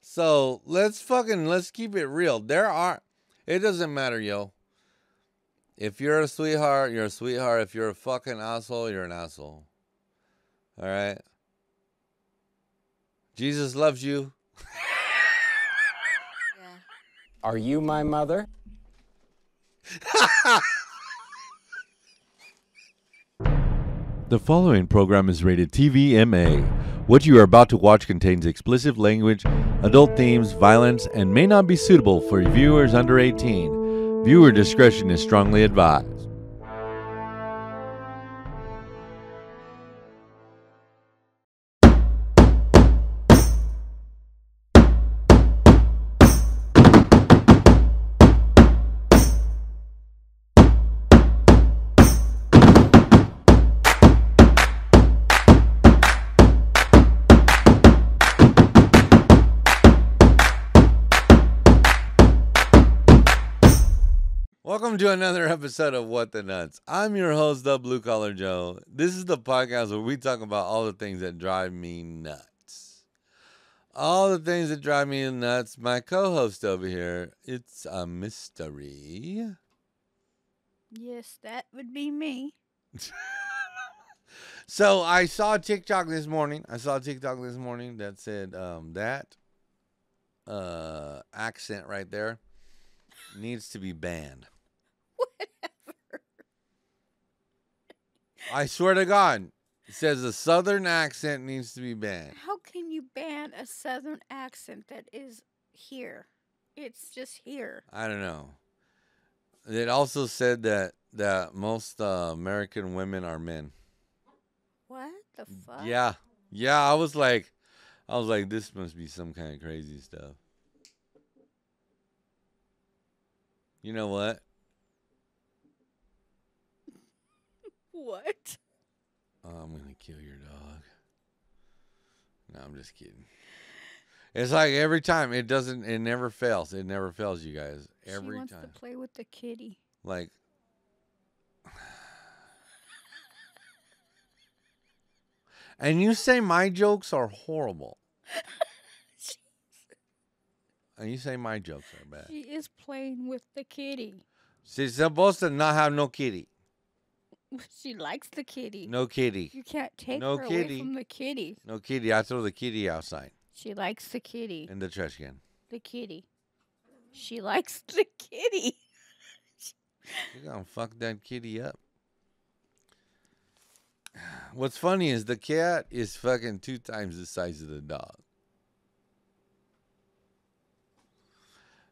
So let's keep it real. It doesn't matter, yo. If you're a sweetheart, you're a sweetheart. If you're a fucking asshole, you're an asshole. All right? Jesus loves you. Yeah. Are you my mother? The following program is rated TV-MA. What you are about to watch contains explicit language, adult themes, violence, and may not be suitable for viewers under 18. Viewer discretion is strongly advised. Welcome to another episode of What the Nuts. I'm your host, the Blue Collar Joe. This is the podcast where we talk about all the things that drive me nuts. All the things that drive me nuts. My co-host over here, it's a mystery. Yes, that would be me. So I saw a TikTok this morning. That said that accent right there needs to be banned. Whatever. I swear to God, it says a southern accent needs to be banned. How can you ban a southern accent that is here? It's just here. I don't know. It also said that most American women are men. What the fuck? Yeah. I was like, this must be some kind of crazy stuff. You know what? What? Oh, I'm gonna kill your dog. No, I'm just kidding. It's like every time it never fails. It never fails, you guys. Every she wants time. to play with the kitty. Like, and you say my jokes are horrible. And you say my jokes are bad. She is playing with the kitty. She's supposed to not have no kitty. She likes the kitty. No kitty. You can't take No her kitty. away from the kitty. No kitty. I throw the kitty outside She likes the kitty. in the trash can. The kitty. She likes the kitty. You're gonna fuck that kitty up. What's funny is the cat is fucking 2 times the size of the dog.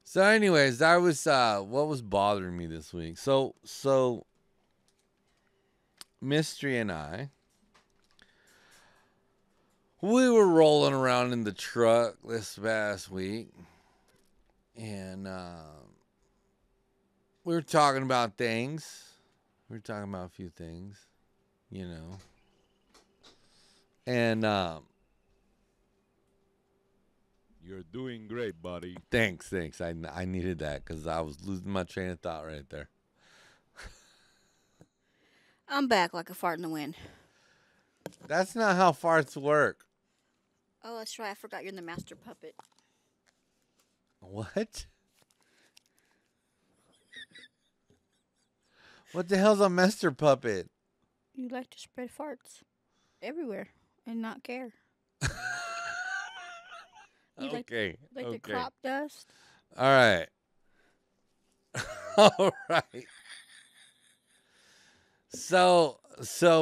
So anyways, that was what was bothering me this week. So Mystery and I, we were rolling around in the truck this past week, and we were talking about things. We were talking about a few things, you know. And You're doing great, buddy. thanks. I needed that because I was losing my train of thought right there. I'm back like a fart in the wind. That's not how farts work. Oh, that's right. I forgot you're the master puppet. What? What the hell's a master puppet? You like to spread farts everywhere and not care. You Okay. Like the crop dust. All right. All right. So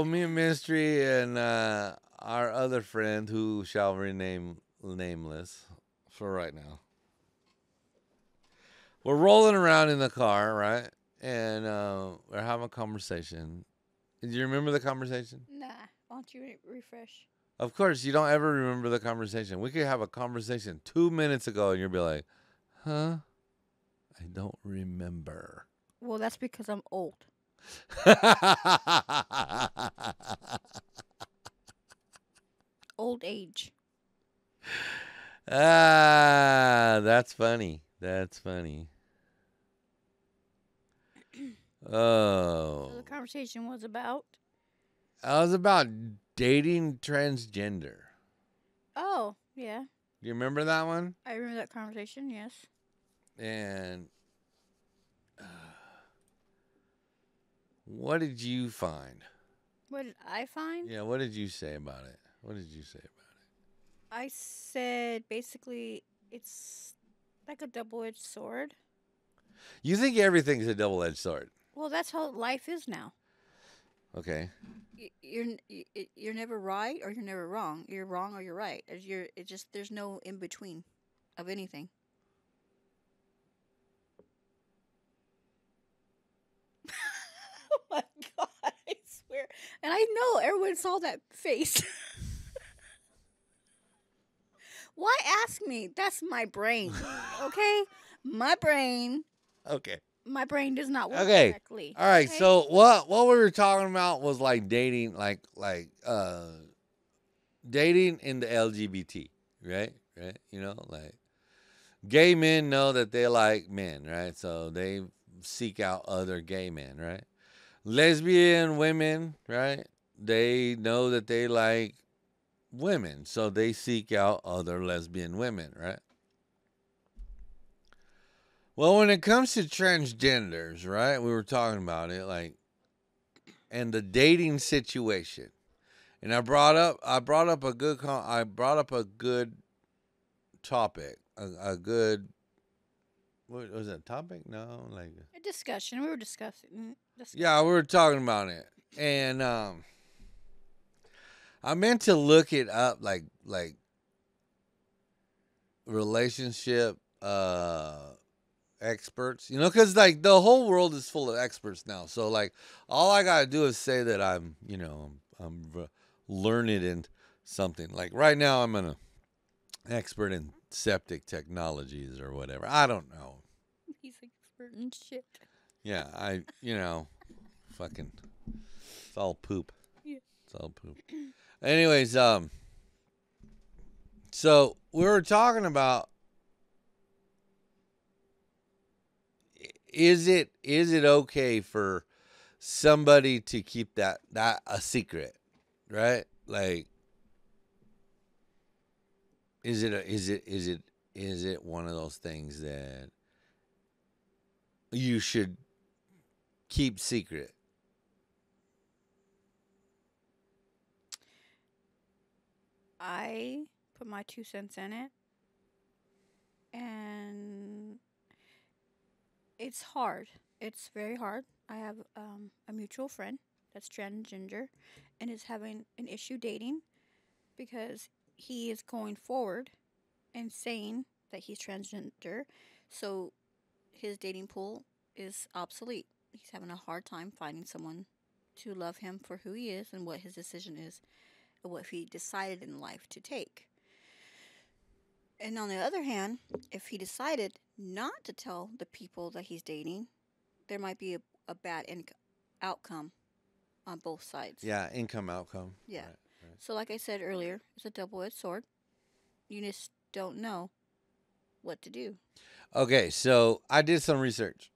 me and Mystery and our other friend, who shall rename nameless for right now, we're rolling around in the car, right? And we're having a conversation. Do you remember the conversation? Nah. Why don't you refresh? Of course, you don't ever remember the conversation. We could have a conversation 2 minutes ago, and you'll be like, huh? I don't remember. Well, that's because I'm old. Old age. That's funny. Oh. So the conversation was about? I was about dating transgender. Oh, yeah. Do you remember that one? I remember that conversation, yes. And what did you find? What did I find? Yeah, what did you say about it? What did you say about it? I said basically it's like a double-edged sword. You think everything's a double-edged sword? Well, that's how life is now. Okay. You're never right or you're never wrong. You're wrong or you're right. There's no in between of anything. Oh my god, I swear. And I know everyone saw that face. Why ask me? That's my brain. Okay? My brain Okay. does not work Okay. correctly. All right. Okay? So what we were talking about was like dating, dating in the LGBT, right? Right. You know, like gay men know that they like men, right? So they seek out other gay men, right? Lesbian women, right? They know that they like women, so they seek out other lesbian women, right? Well, when it comes to transgenders, right? We were talking about it, like, and the dating situation, and I brought up a good topic, a good, what was that topic? No, like A discussion. We were discussing. yeah, we were talking about it, and I meant to look it up, like relationship experts, you know, because like the whole world is full of experts now. So like all I gotta do is say that I'm, you know, I'm learned in something. Like right now, I'm an expert in septic technologies or whatever. I don't know. He's expert in shit. Yeah, you know, fucking, it's all poop. Yeah. It's all poop. Anyways, so we were talking about, is it okay for somebody to keep that a secret, right? Like, is it one of those things that you should keep secret? I put my 2 cents in it, and it's hard. It's very hard. I have a mutual friend that's transgender and is having an issue dating because he is going forward and saying that he's transgender, so his dating pool is obsolete. He's having a hard time finding someone to love him for who he is and what his decision is and what he decided in life to take. And on the other hand, if he decided not to tell the people that he's dating, there might be a bad outcome on both sides. Yeah, income outcome. Yeah. Right. So like I said earlier, it's a double-edged sword. You just don't know what to do. Okay, so I did some research.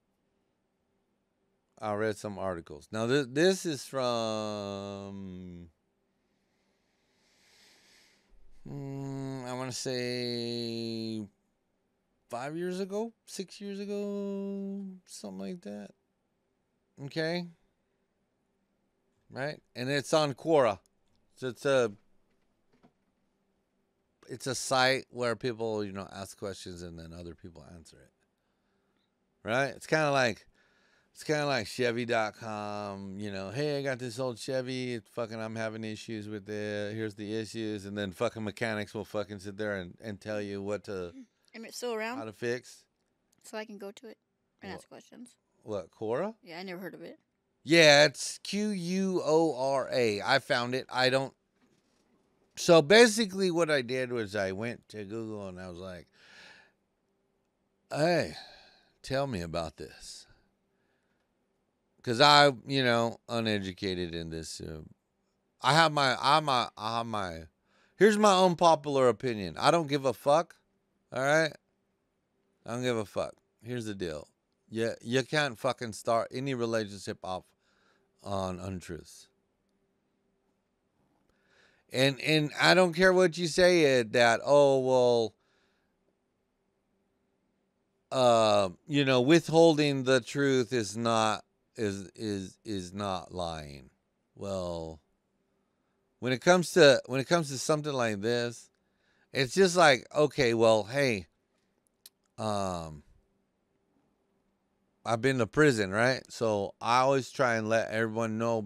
I read some articles. Now this is from I want to say 5 years ago, 6 years ago, something like that. Okay. Right? And it's on Quora. So it's a site where people, you know, ask questions and then other people answer it. Right? It's kind of like Chevy.com, you know, hey, I got this old Chevy, it's fucking, I'm having issues with it, here's the issues, and then fucking mechanics will fucking sit there and tell you what to, And it's still around, how to fix. so I can go to it and ask questions. What, Quora? Yeah, I never heard of it. Yeah, it's Quora. I found it. So basically what I did was I went to Google and I was like, hey, tell me about this. Because I, you know, uneducated in this. Here's my unpopular opinion. I don't give a fuck. All right? I don't give a fuck. Here's the deal. You can't fucking start any relationship off on untruths. And I don't care what you say that, oh, well, withholding the truth is not lying. Well, when it comes to something like this, it's just like, okay, well, hey, um, I've been to prison, right? So I always try and let everyone know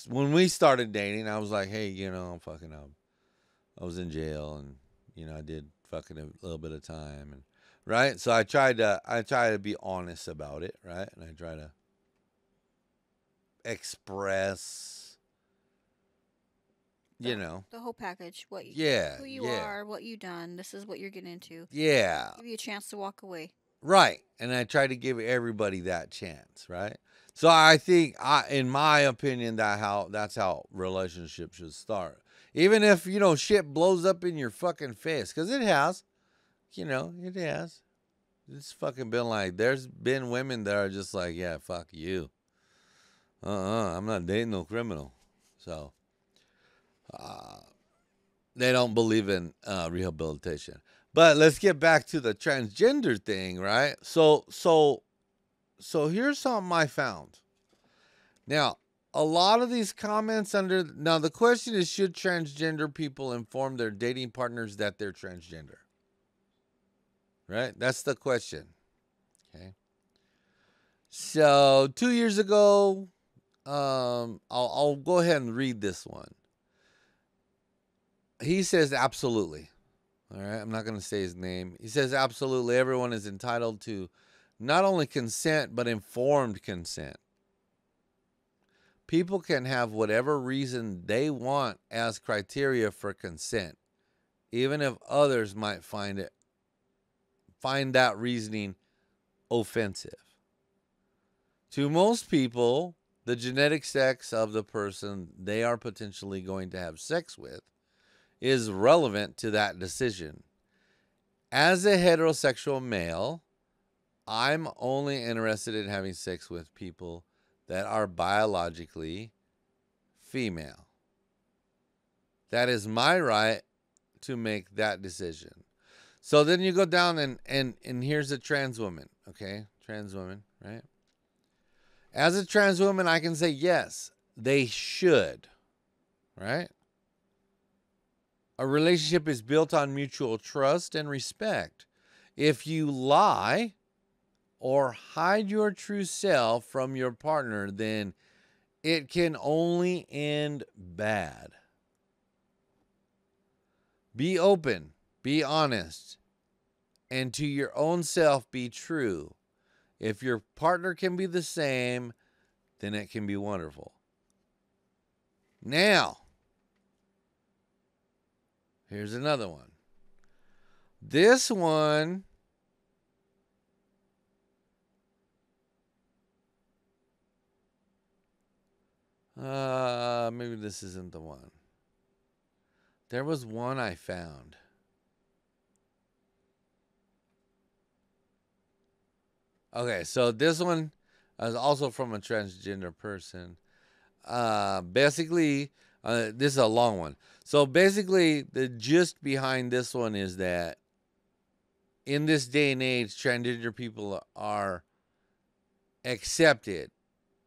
when we started dating, I was like, hey, fucking I was in jail, and I did fucking a little bit of time, and right. So I try to be honest about it, right, and I try to express, The whole package. yeah, Who you yeah, are, what you done. This is what you're getting into. yeah, Give you a chance to walk away. right. And I try to give everybody that chance, right? So I think, in my opinion, that's how relationships should start. Even if shit blows up in your fucking face, because it has, it has. It's fucking been like, there's been women that are just like, yeah, fuck you. I'm not dating no criminal. So they don't believe in rehabilitation. But let's get back to the transgender thing, right? So here's something I found. Now, a lot of these comments now the question is, should transgender people inform their dating partners that they're transgender? Right? That's the question. Okay. So 2 years ago, I'll go ahead and read this one. He says absolutely. All right, I'm not going to say his name. He says absolutely everyone is entitled to not only consent, but informed consent. People can have whatever reason they want as criteria for consent, even if others might find that reasoning offensive. To most people, the genetic sex of the person they are potentially going to have sex with is relevant to that decision. As a heterosexual male, I'm only interested in having sex with people that are biologically female. That is my right to make that decision. So then you go down and here's a trans woman, okay? Trans woman, right? As a trans woman, I can say yes, they should, right? A relationship is built on mutual trust and respect. If you lie or hide your true self from your partner, then it can only end bad. Be open, be honest, and to your own self be true. If your partner can be the same, then it can be wonderful. Now, here's another one. This one maybe this isn't the one. There was one I found. Okay, so this one is also from a transgender person. Basically, this is a long one. So basically, the gist behind this one is that in this day and age, transgender people are accepted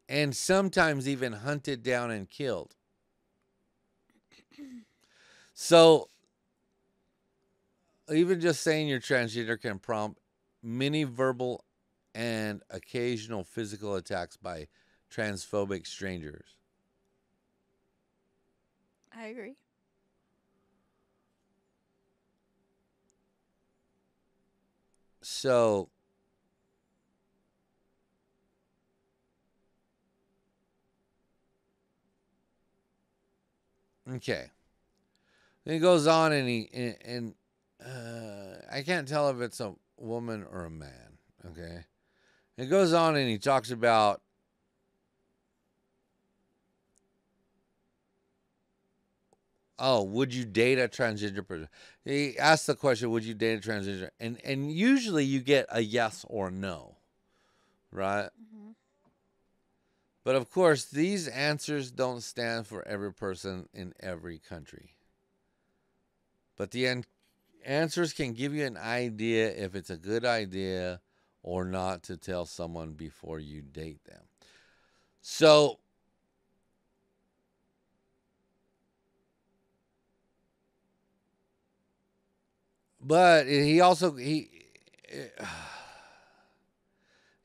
and sometimes even hunted down and killed. So even just saying you're transgender can prompt many verbal and occasional physical attacks by transphobic strangers. I agree. So okay. Then he goes on and I can't tell if it's a woman or a man. Okay. It goes on and he talks about would you date a transgender person? He asked the question, would you date a transgender? And usually you get a yes or no, right? Mm-hmm. But of course, these answers don't stand for every person in every country. But the answers can give you an idea if it's a good idea or not to tell someone before you date them. So, but he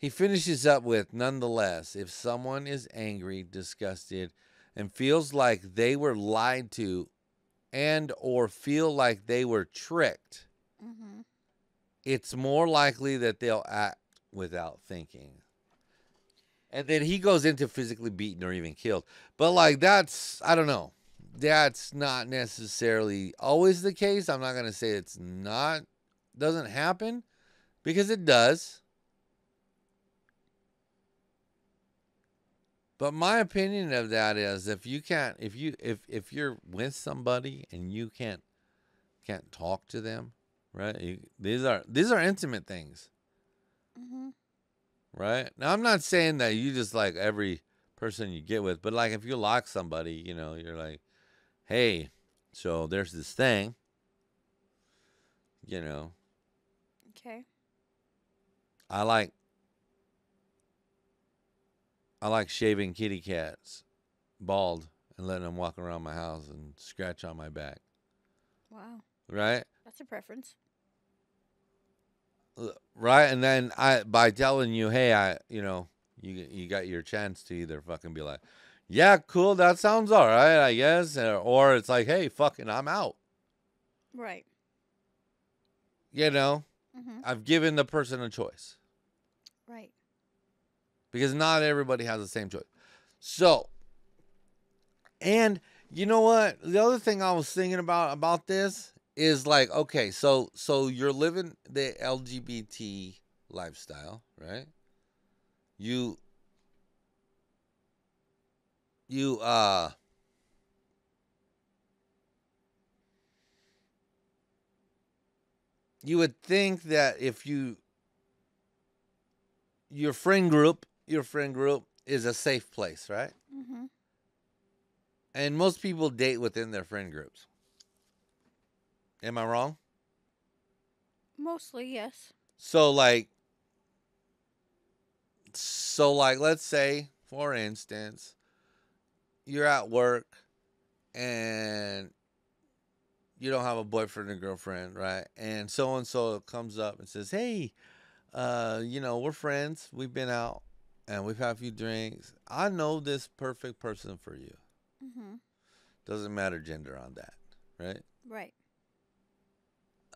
finishes up with, nonetheless, if someone is angry, disgusted, and feels like they were lied to and or feel like they were tricked, Mm-hmm. it's more likely that they'll act without thinking. And then he goes into physically beaten or even killed. But like that's, I don't know. That's not necessarily always the case. I'm not going to say it's not, doesn't happen, because it does. But my opinion of that is, if you can't, if you're with somebody and you can't talk to them, right? These are intimate things, Mm-hmm. right? Now I'm not saying that you just like every person you get with, but like if you like somebody, you know, you're like, hey, so there's this thing, you know, Okay. I like shaving kitty cats bald and letting them walk around my house and scratch on my back, Wow. right? That's a preference. Right, and then by telling you, hey, you got your chance to either fucking be like, yeah, cool, that sounds all right, I guess, or it's like, hey, fucking, I'm out. Right. You know, Mm-hmm. I've given the person a choice, Right. because not everybody has the same choice. So, and you know what? The other thing I was thinking about this is like, okay, so you're living the LGBT lifestyle, right? You you you would think that if your friend group is a safe place, right? Mm-hmm. And most people date within their friend groups. Am I wrong? Mostly, yes. So let's say, for instance, you're at work and you don't have a boyfriend or girlfriend, right? And so comes up and says, hey, we're friends. We've been out and we've had a few drinks. I know this perfect person for you. Mm-hmm. Doesn't matter gender on that, right? Right.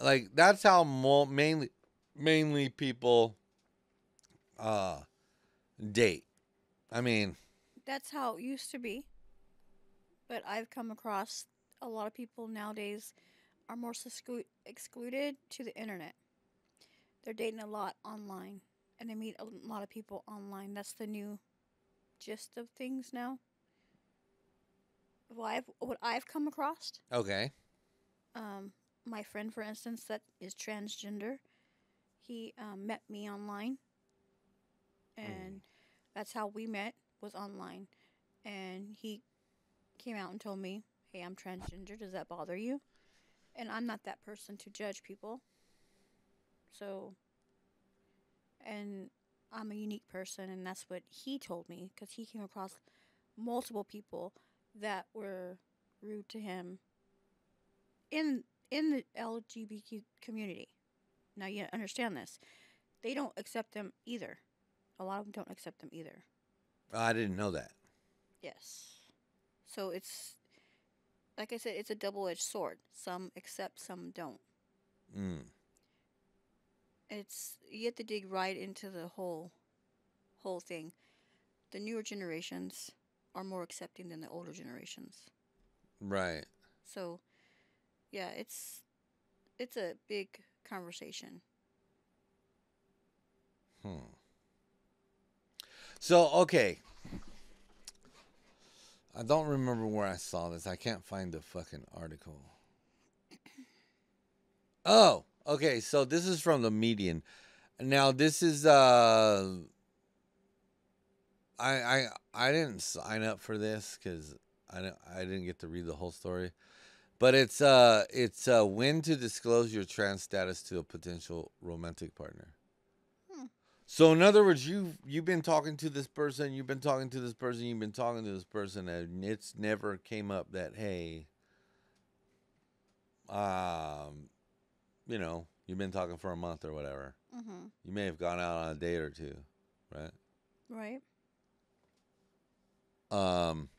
Like that's how mainly people date. I mean, That's how it used to be. But I've come across a lot of people nowadays are more excluded to the internet. They're dating a lot online, and they meet a lot of people online. That's the new gist of things now. What I've come across, okay. um, my friend, for instance, that is transgender, he met me online, and that's how we met, was online. And he came out and told me, "Hey, I'm transgender. Does that bother you?" And I'm not that person to judge people. So, and I'm a unique person, and that's what he told me, because he came across multiple people that were rude to him in the LGBT community. Now you understand this. They don't accept them either. A lot of them don't accept them either. I didn't know that. Yes. So it's like I said, it's a double-edged sword. Some accept, some don't. Mm. It's you have to dig right into the whole thing. The newer generations are more accepting than the older generations. Right. So, yeah, it's a big conversation. So, okay. I don't remember where I saw this. I can't find the fucking article. Oh, okay. So this is from the Median. Now this is I didn't sign up for this because I didn't get to read the whole story. But it's when to disclose your trans status to a potential romantic partner. Hmm. So in other words, you've been talking to this person, you've been talking to this person, you've been talking to this person, and it's never came up that, hey, you know, you've been talking for a month or whatever. Mm-hmm. You may have gone out on a date or two, right? Right. Um,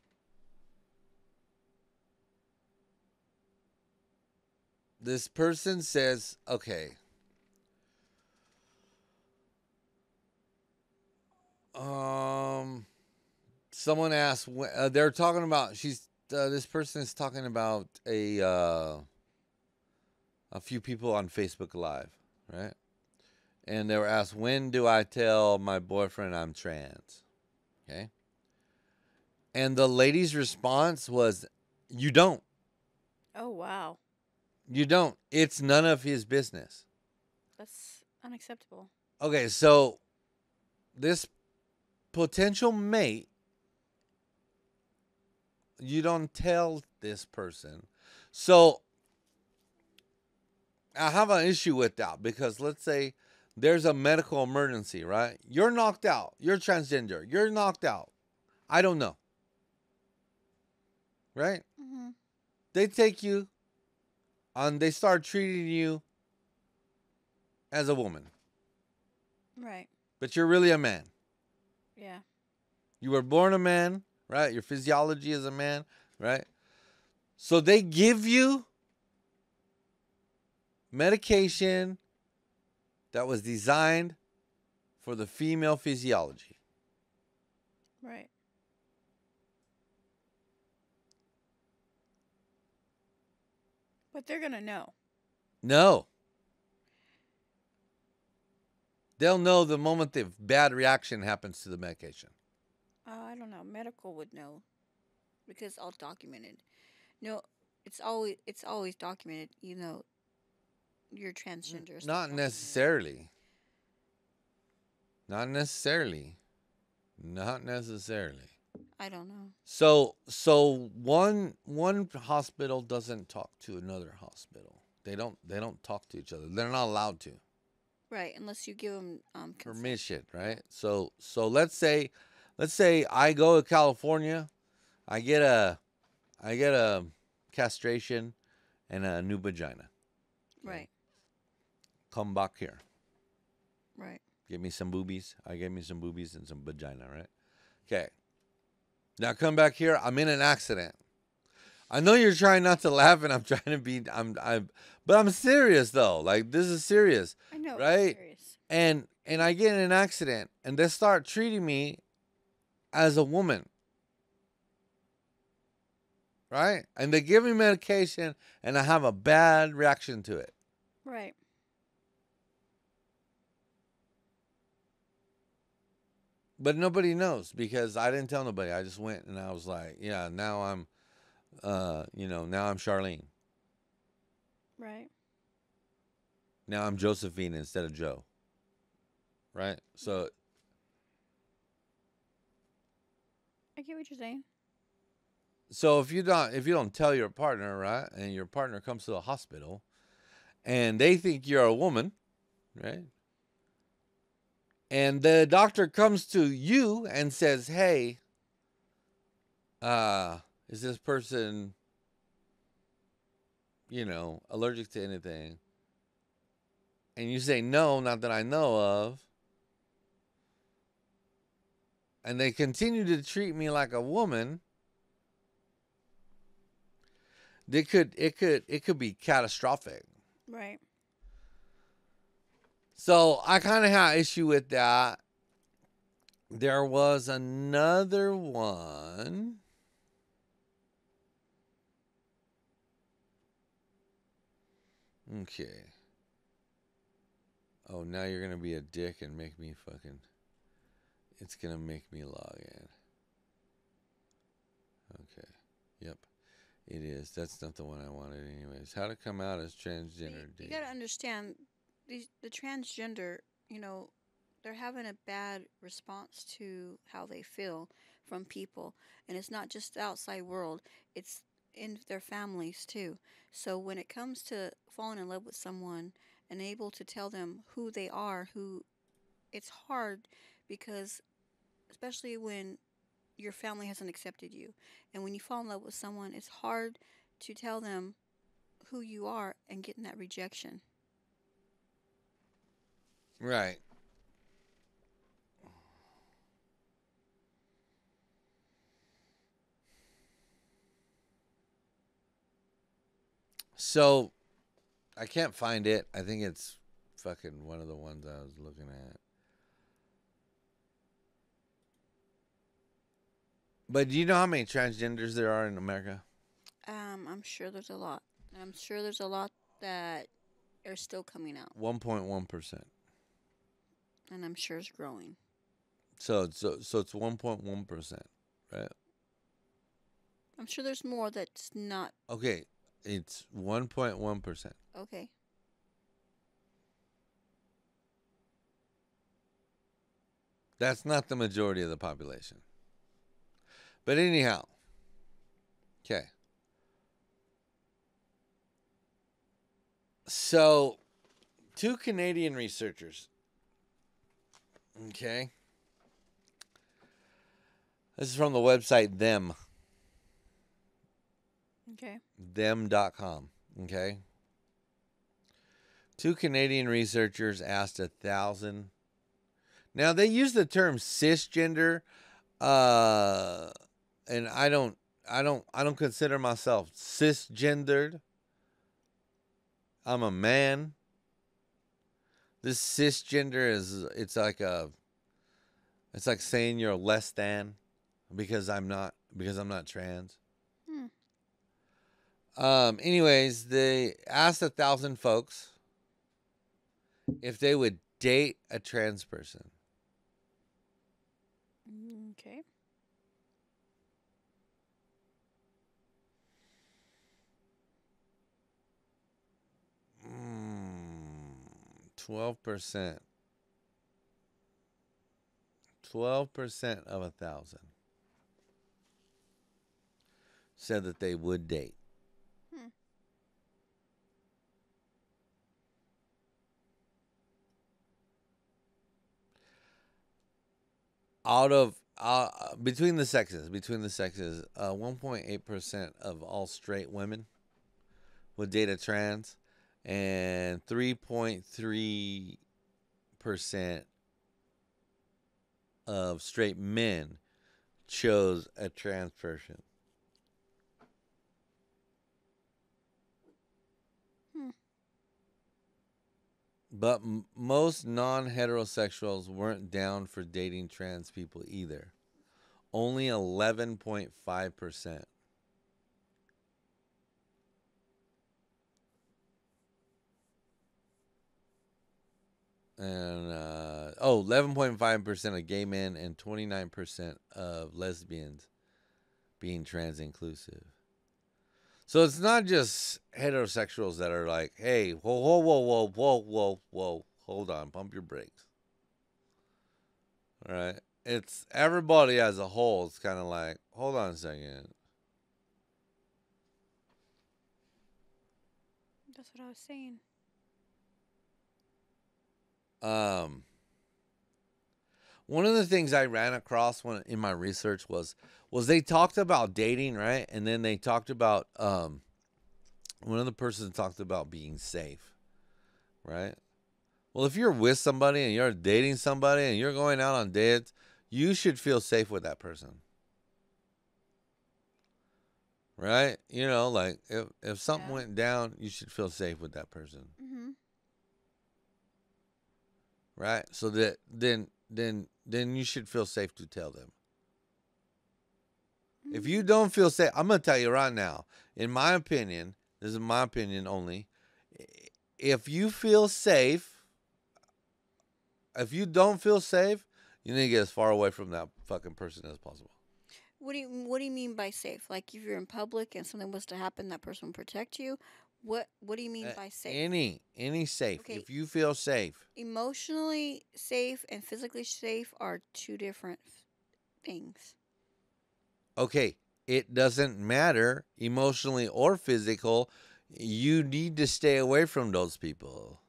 this person says, okay, someone asked, they're talking about, this person is talking about a few people on Facebook Live, right? And they were asked, when do I tell my boyfriend I'm trans? Okay. And the lady's response was, you don't. Oh, wow. You don't. It's none of his business. That's unacceptable. Okay, so this potential mate, you don't tell this person. So I have an issue with that because let's say there's a medical emergency, right? You're knocked out. You're transgender. You're knocked out. I don't know. Right? Mm-hmm. They take you and they start treating you as a woman, Right. but you're really a man. Yeah. You were born a man, right? Your physiology is a man, right? So they give you medication that was designed for the female physiology. Right. But they're gonna know. No. They'll know the moment the bad reaction happens to the medication. I don't know. Medical would know, because it's all documented. No, it's always documented. You know, you're transgender. It's Not documented. necessarily. Not necessarily. Not necessarily. I don't know. So one hospital doesn't talk to another hospital. They don't talk to each other. They're not allowed to. Right, unless you give them consent. Permission, right? So let's say I go to California, I get a castration and a new vagina. Right. Come back here. Right. Give me some boobies. I gave me some boobies and some vagina, right? Okay. Now come back here. I'm in an accident. I know you're trying not to laugh, and I'm trying to be. But I'm serious though. Like this is serious, I know. right? It's serious. And I get in an accident, and they start treating me as a woman, right? And they give me medication, and I have a bad reaction to it. Right. But nobody knows because I didn't tell nobody. I just went and I was like, yeah, now I'm, now I'm Charlene. Right. Now I'm Josephine instead of Joe. Right? So I get what you're saying. so if you don't tell your partner, right, and your partner comes to the hospital and they think you're a woman, right? And the doctor comes to you and says, "Hey, is this person, allergic to anything?" And you say, "No, not that I know of." And they continue to treat me like a woman. It could be catastrophic. Right. So I kind of had issue with that. There was another one. Okay. Oh, now you're gonna be a dick and make me fucking. It's gonna make me log in. Okay. Yep. It is. That's not the one I wanted, anyways. How to come out as transgender? You gotta understand, the transgender. They're having a bad response to how they feel from people, and it's not just the outside world. It's in their families too. So when it comes to falling in love with someone and able to tell them who they are, it's hard because especially when your family hasn't accepted you. And when you fall in love with someone, it's hard to tell them who you are and getting that rejection. Right. So, I can't find it. I think it's fucking one of the ones I was looking at. But do you know how many transgenders there are in America? I'm sure there's a lot. I'm sure there's a lot that are still coming out, 1.1%. and I'm sure it's growing. So it's 1.1%, right? I'm sure there's more that's not. Okay, it's 1.1%. Okay. That's not the majority of the population. But anyhow, okay. So, two Canadian researchers, okay? This is from the website Okay. them.com, okay? Two Canadian researchers asked 1,000. Now, they use the term cisgender, and I don't consider myself cisgendered. I'm a man. This cisgender it's like saying you're less than because I'm not trans. Anyways, they asked 1,000 folks if they would date a trans person. Okay. 12%. 12% of 1,000 said that they would date. Out of between the sexes, 1.8% of all straight women would date a trans, and 3.3% of straight men chose a trans person. But most non-heterosexuals weren't down for dating trans people either. Only 11.5%. And 11.5% of gay men and 29% of lesbians being trans inclusive. So it's not just heterosexuals that are like, hey, whoa, hold on, pump your brakes. All right? It's everybody as a whole. It's kind of like, hold on a second. That's what I was saying. One of the things I ran across in my research was they talked about dating, right? And then they talked about one of the persons talked about being safe, right? Well, if you're with somebody and you're dating somebody and you're going out on dates, you should feel safe with that person. Right? You know, like if something went down, you should feel safe with that person. Mm-hmm. Right? So that then you should feel safe to tell them. Mm-hmm. If you don't feel safe, I'm going to tell you right now, in my opinion, this is my opinion only, if you feel safe, if you don't feel safe, you need to get as far away from that fucking person as possible. What do you mean by safe? Like if you're in public and something was to happen, that person will protect you? What do you mean by safe? Any safe. Okay. If you feel safe. Emotionally safe and physically safe are two different things. Okay. it doesn't matter, emotionally or physical. You need to stay away from those people.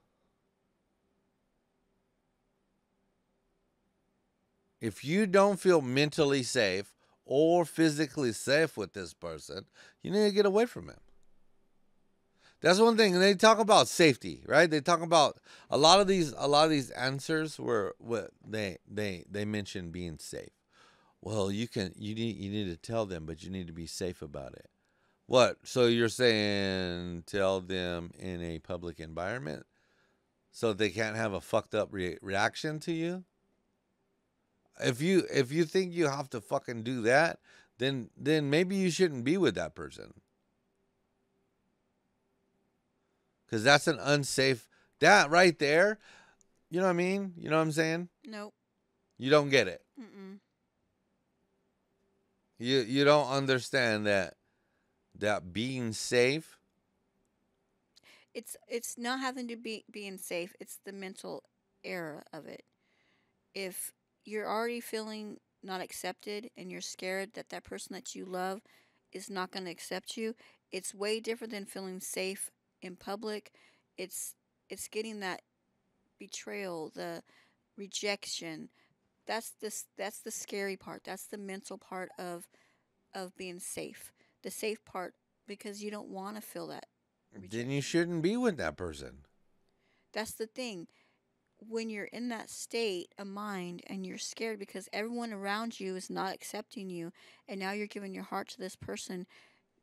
If you don't feel mentally safe or physically safe with this person, you need to get away from him. That's one thing. And they talk about safety, right? They talk about a lot of these answers were what they mention being safe. Well, you need to tell them, but you need to be safe about it. What? So you're saying tell them in a public environment so they can't have a fucked up reaction to you? If you think you have to fucking do that, then maybe you shouldn't be with that person. Cuz that's an unsafe, that right there, you know what I mean? You know what I'm saying? Nope. You don't get it. Mm-mm. You don't understand that being safe. It's not having to be being safe. It's the mental error of it. If you're already feeling not accepted and you're scared that that person that you love is not going to accept you, it's way different than feeling safe in public. It's getting that betrayal, the rejection. That's the scary part. That's the mental part of being safe. The safe part, because you don't want to feel that rejection. Then you shouldn't be with that person. That's the thing. When you're in that state of mind and you're scared because everyone around you is not accepting you, and now you're giving your heart to this person,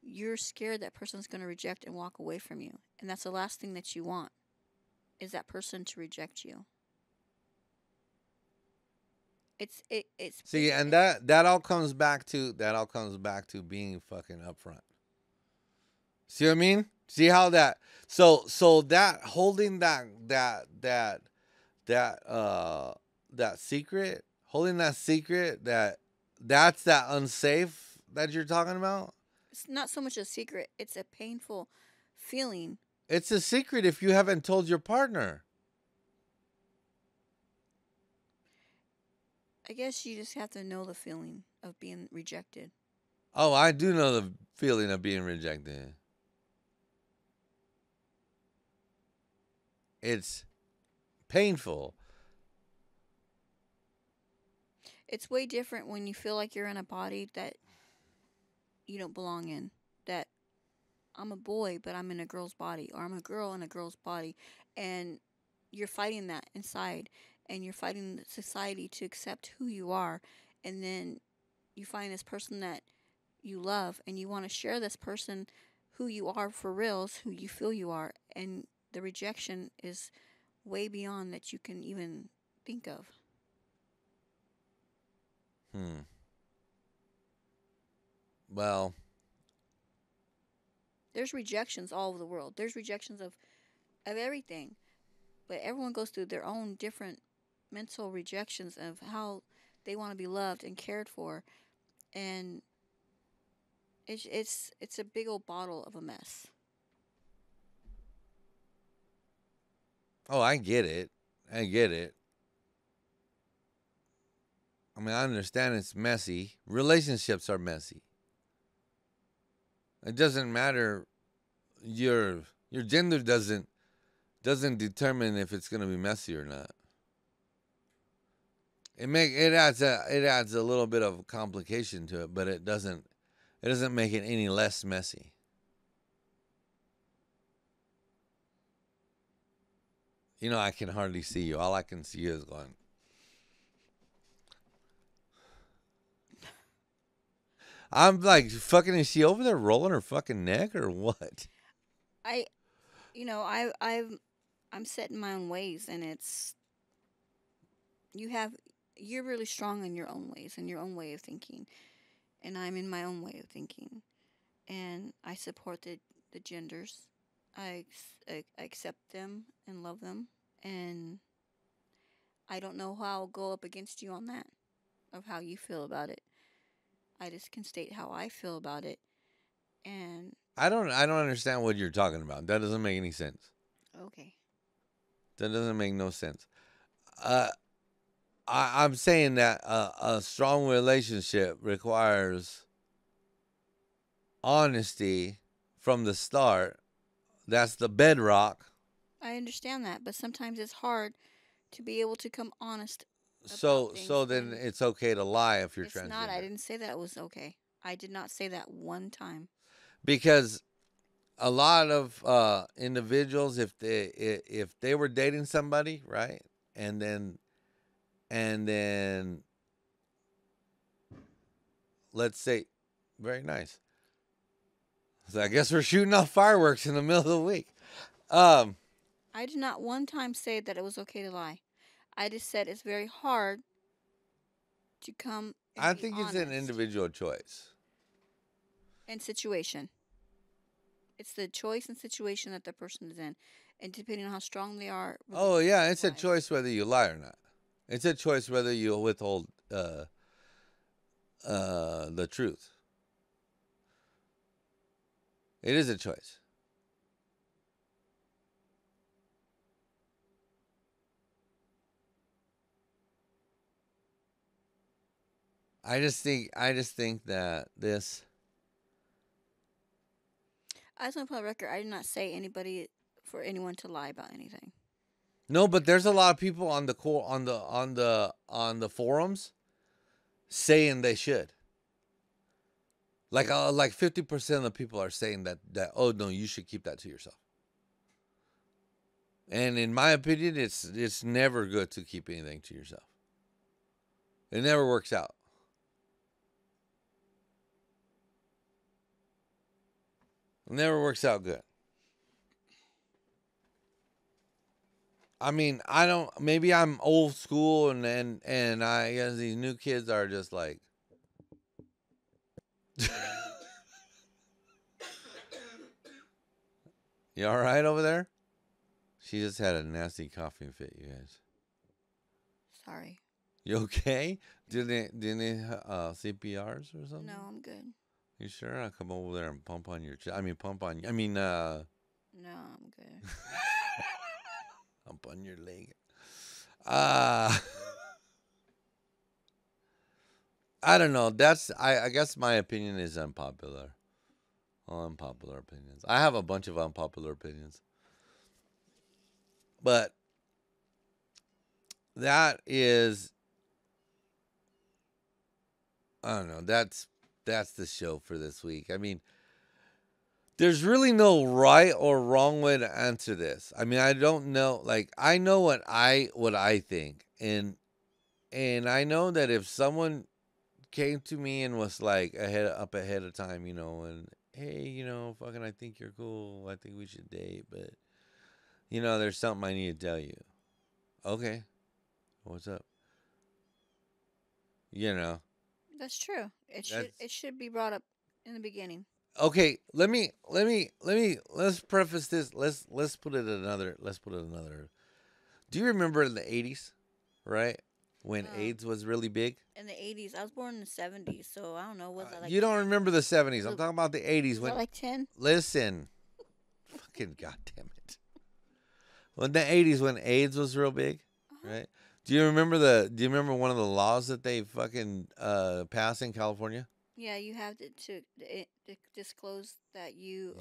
you're scared that person's going to reject and walk away from you. And that's the last thing that you want, is that person to reject you. It's See, and that all comes back to being fucking upfront. See what I mean? See how that, so that holding that secret, holding that secret, that's that unsafe that you're talking about. It's not so much a secret. It's a painful feeling. It's a secret if you haven't told your partner. I guess you just have to know the feeling of being rejected. Oh, I do know the feeling of being rejected. It's painful. It's way different when you feel like you're in a body that you don't belong in. That I'm a boy, but I'm in a girl's body, or I'm a girl in a girl's body, and you're fighting that inside, and you're fighting society to accept who you are, and then you find this person that you love, and you want to share this person who you are for reals, who you feel you are, and the rejection is way beyond that you can even think of. Well, There's rejections all over the world. There's rejections of everything. But everyone goes through their own different mental rejections of how they want to be loved and cared for. And it's a big old bottle of a mess. oh, I get it. I get it. I mean, I understand it's messy. Relationships are messy. It doesn't matter. Your gender doesn't determine if it's gonna be messy or not. It adds a little bit of complication to it, but it doesn't make it any less messy. You know, I can hardly see you. All I can see is going. I'm like, fucking, is she over there rolling her fucking neck or what? I I'm set in my own ways, and you're really strong in your own ways and your own way of thinking, and I'm in my own way of thinking, and I support the genders. I accept them and love them, and I don't know how I'll go up against you on that, of how you feel about it. I just can state how I feel about it, and I don't understand what you're talking about. That doesn't make any sense. okay. That doesn't make no sense. I'm saying that a strong relationship requires honesty from the start. That's the bedrock. I understand that, but sometimes it's hard to be able to come honest about So things then when it's okay to lie if you're it's transgender. not. I didn't say that it was okay. I did not say that one time. Because a lot of individuals, if they were dating somebody, right, and then let's say, very nice. So I guess we're shooting off fireworks in the middle of the week. I did not one time say that it was okay to lie. I just said it's very hard to come and I be think it's honest an individual choice. and situation. It's the choice and situation that the person is in, and depending on how strong they are. Oh yeah, it's a lies. choice whether you lie or not. It's a choice whether you withhold the truth. It is a choice. I just think that this. I just want to put on record. I did not say anybody for anyone to lie about anything. No, but there's a lot of people on the on the forums saying they should. Like 50% of the people are saying that oh no, you should keep that to yourself. And in my opinion, it's never good to keep anything to yourself. It never works out. It never works out good. I mean, I don't. Maybe I'm old school, and I guess these new kids are just like. You all right over there? She just had a nasty coughing fit, you guys. Sorry. You okay? Do they CPRs or something? No, I'm good. You sure? I'll come over there and pump on your chest. No, I'm good. pump on your leg. I don't know. I guess my opinion is unpopular. Unpopular opinions. I have a bunch of unpopular opinions. But that is, I don't know. That's the show for this week. I mean, there's really no right or wrong way to answer this. I mean, I don't know. Like, I know what I think, and I know that if someone came to me and was like ahead of time, and hey, fucking, I think you're cool. I think we should date, but there's something I need to tell you. Okay, what's up? That's true. It should be brought up in the beginning. Okay, let's preface this. Let's put it another. Do you remember in the 80s, right? When AIDS was really big? In the 80s. I was born in the 70s, so I don't know. Was that like you don't remember the 70s. I'm talking about the 80s. Was that like 10? Listen. Fucking goddamn it. When the 80s, when AIDS was real big, right? Do you remember one of the laws that they fucking passed in California? Yeah, you have to disclose that you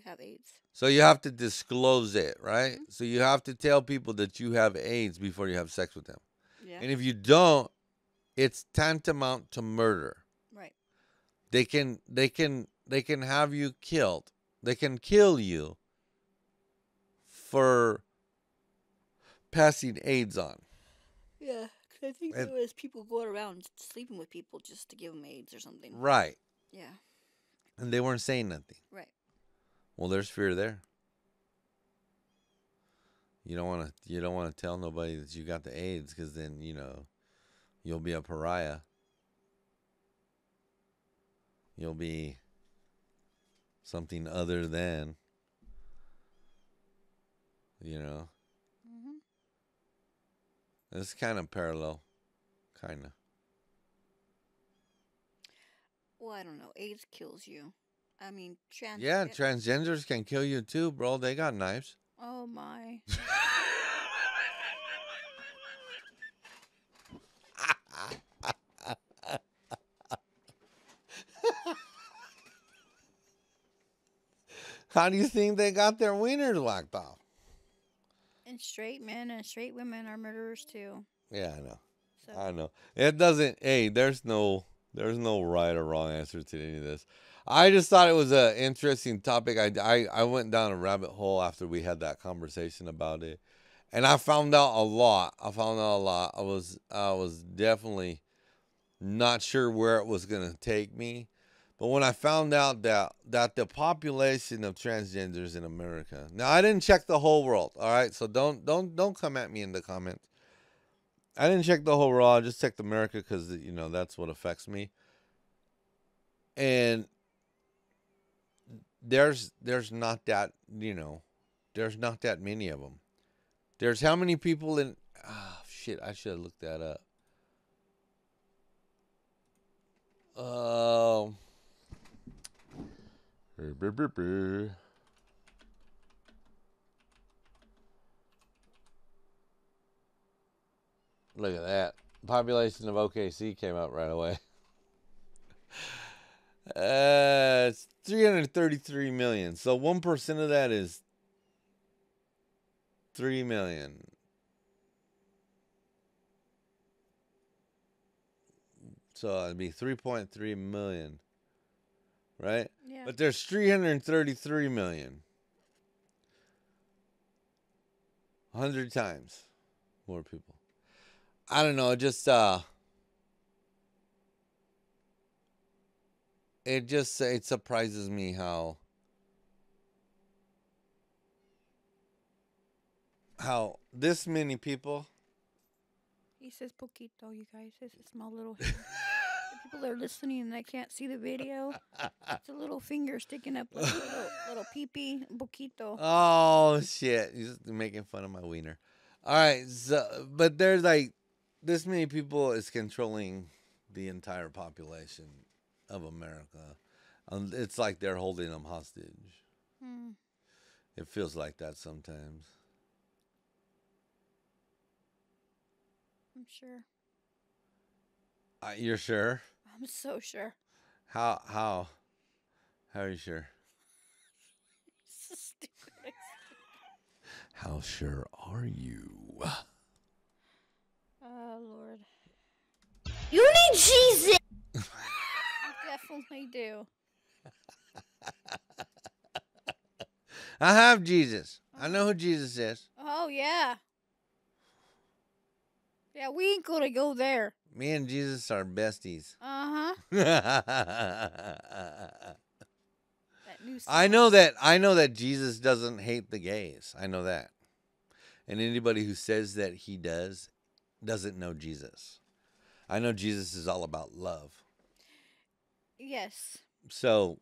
have AIDS. So you have to disclose it, right? Mm-hmm. So you have to tell people that you have AIDS before you have sex with them. Yeah. And if you don't, it's tantamount to murder. Right. They can have you killed. They can kill you for passing AIDS on. Yeah, because I think there was people going around sleeping with people just to give them AIDS or something. Right. Yeah. And they weren't saying nothing. Right. Well, there's fear there. You don't want to tell nobody that you got the AIDS, because then you'll be a pariah. You'll be something other than. Mm-hmm. It's kind of parallel, kind of. Well, I don't know. AIDS kills you. I mean, transgenders can kill you too, bro. They got knives. Oh my. How do you think they got their wieners whacked off? And straight men and straight women are murderers too. Yeah, I know. So I know. It doesn't. Hey, there's no right or wrong answer to any of this. I just thought it was an interesting topic. I went down a rabbit hole after we had that conversation about it, and I found out a lot. I was definitely not sure where it was gonna take me, but when I found out that the population of transgenders in America. Now I didn't check the whole world. All right, so don't come at me in the comments. I didn't check the whole world. I just checked America because that's what affects me. And there's not that there's not that many of them. There's how many people in? Ah, shit! I should have looked that up. Look at that. Population of OKC came out right away. It's 333 million. So 1% of that is 3 million. So it'd be 3.3 million. Right? yeah. But there's 333 million. 100 times more people. I don't know, it surprises me how this many people. He says poquito, you guys. It's a small little hand. The people that are listening and they can't see the video, it's a little finger sticking up like a little pee-pee, poquito. Oh shit, he's making fun of my wiener. All right, so but there's like this many people is controlling the entire population of America. It's like they're holding them hostage. It feels like that sometimes. I'm sure. You're sure? I'm so sure. How are you sure? So stupid. How sure are you? Oh, Lord. You need Jesus! I definitely do. I have Jesus. I know who Jesus is. Oh, yeah. Yeah, we ain't gonna go there. Me and Jesus are besties. Uh-huh. I That new song. know that Jesus doesn't hate the gays. I know that. And anybody who says that he doesn't know Jesus. I know Jesus is all about love. Yes. So,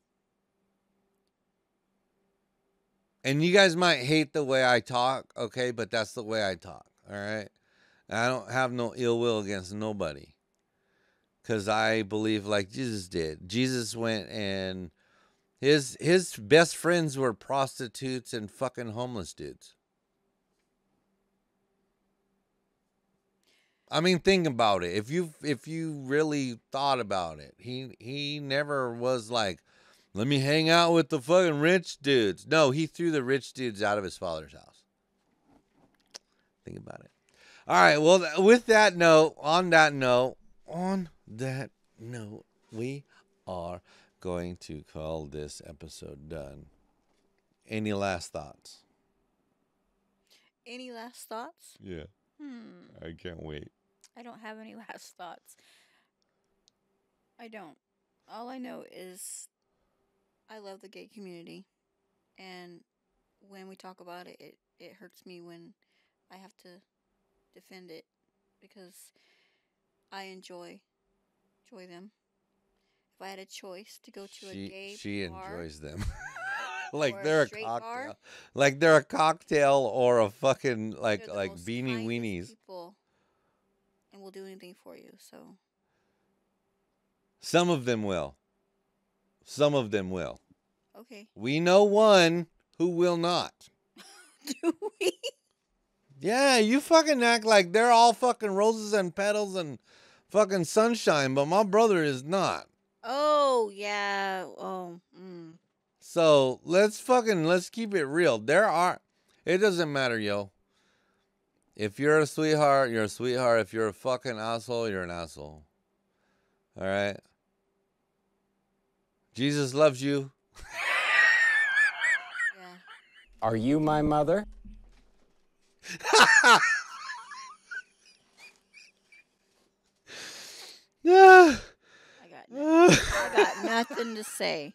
and you guys might hate the way I talk, okay? But that's the way I talk, all right? I don't have no ill will against nobody. Because I believe like Jesus did. Jesus went and his best friends were prostitutes and fucking homeless dudes. I mean, think about it. If you really thought about it, he never was like, let me hang out with the fucking rich dudes. No, he threw the rich dudes out of his father's house. Think about it. All right. Well, with that note, on that note, we are going to call this episode done. Any last thoughts? Any last thoughts? Yeah. I can't wait. I don't have any last thoughts. I don't. All I know is I love the gay community. And when we talk about it, it hurts me when I have to defend it because I enjoy them. If I had a choice to go to a gay she bar, enjoys them. Like or they're a straight cocktail. bar, Like they're a cocktail or a fucking like they're the most beanie kindest weenies. people and will do anything for you. So Some of them will. Some of them will. okay. We know one who will not. Do we? Yeah, you fucking act like they're all fucking roses and petals and fucking sunshine, but my brother is not. Oh yeah. Oh. So let's keep it real. It doesn't matter, yo. If you're a sweetheart, you're a sweetheart. If you're a fucking asshole, you're an asshole. All right? Jesus loves you. Yeah. Are you my mother? Yeah. I got nothing to say.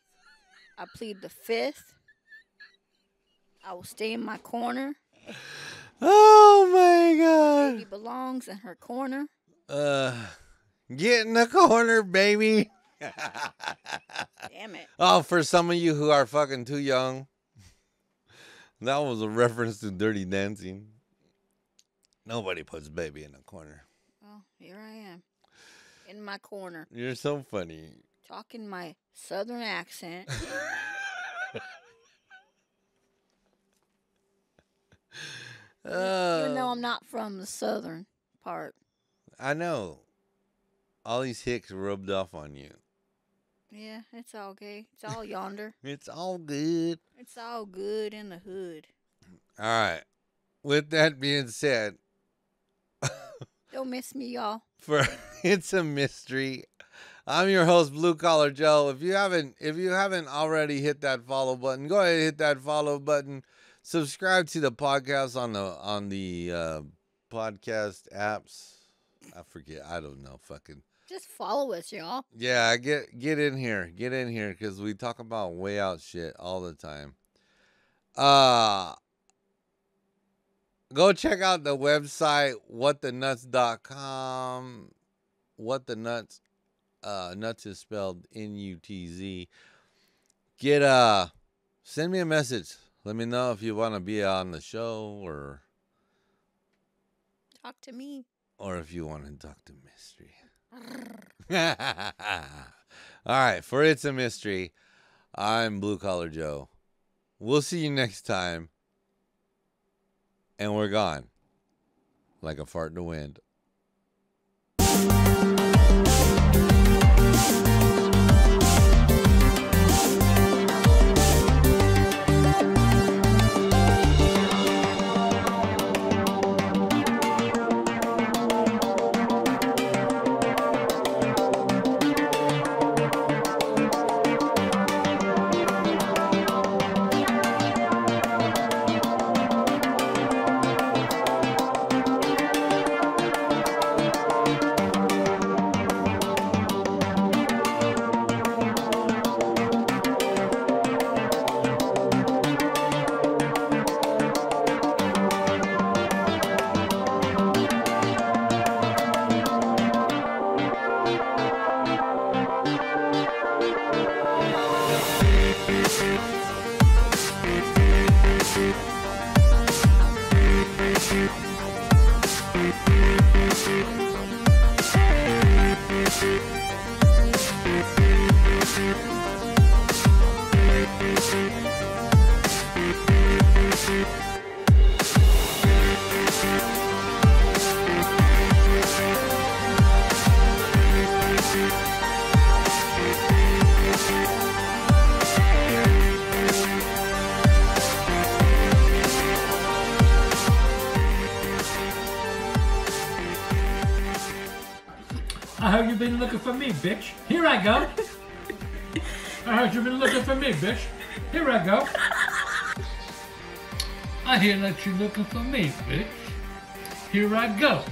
I plead the fifth. I will stay in my corner. Oh my Baby God. belongs in her corner. Get in the corner, baby. Damn it. Oh, for some of you who are fucking too young, that was a reference to Dirty Dancing. Nobody puts baby in a corner. Well, here I am. In my corner. You're so funny. Talking my southern accent. Even though I'm not from the southern part. I know. All these hicks rubbed off on you. Yeah, it's all gay. It's all yonder. It's all good. It's all good in the hood. All right. With that being said, Don't miss me, y'all. for It's a Mystery, I'm your host, Blue Collar Joe. If you haven't already hit that follow button, go ahead and hit that follow button. Subscribe to the podcast on the podcast apps. I forget. I don't know. Fucking. Just follow us, y'all. Yeah, get in here. Get in here because we talk about way out shit all the time. Go check out the website, whatthenuts.com. What the Nuts. Nuts is spelled NUTZ. Send me a message. Let me know if you want to be on the show or Talk to me. if you want to talk to Mystery. All right, for It's a Mystery, I'm Blue Collar Joe. We'll see you next time. And we're gone. Like a fart in the wind. I heard you've been looking for me, bitch. Here I go. I heard you've been looking for me, bitch. Here I go. I hear that you're looking for me, bitch. Here I go.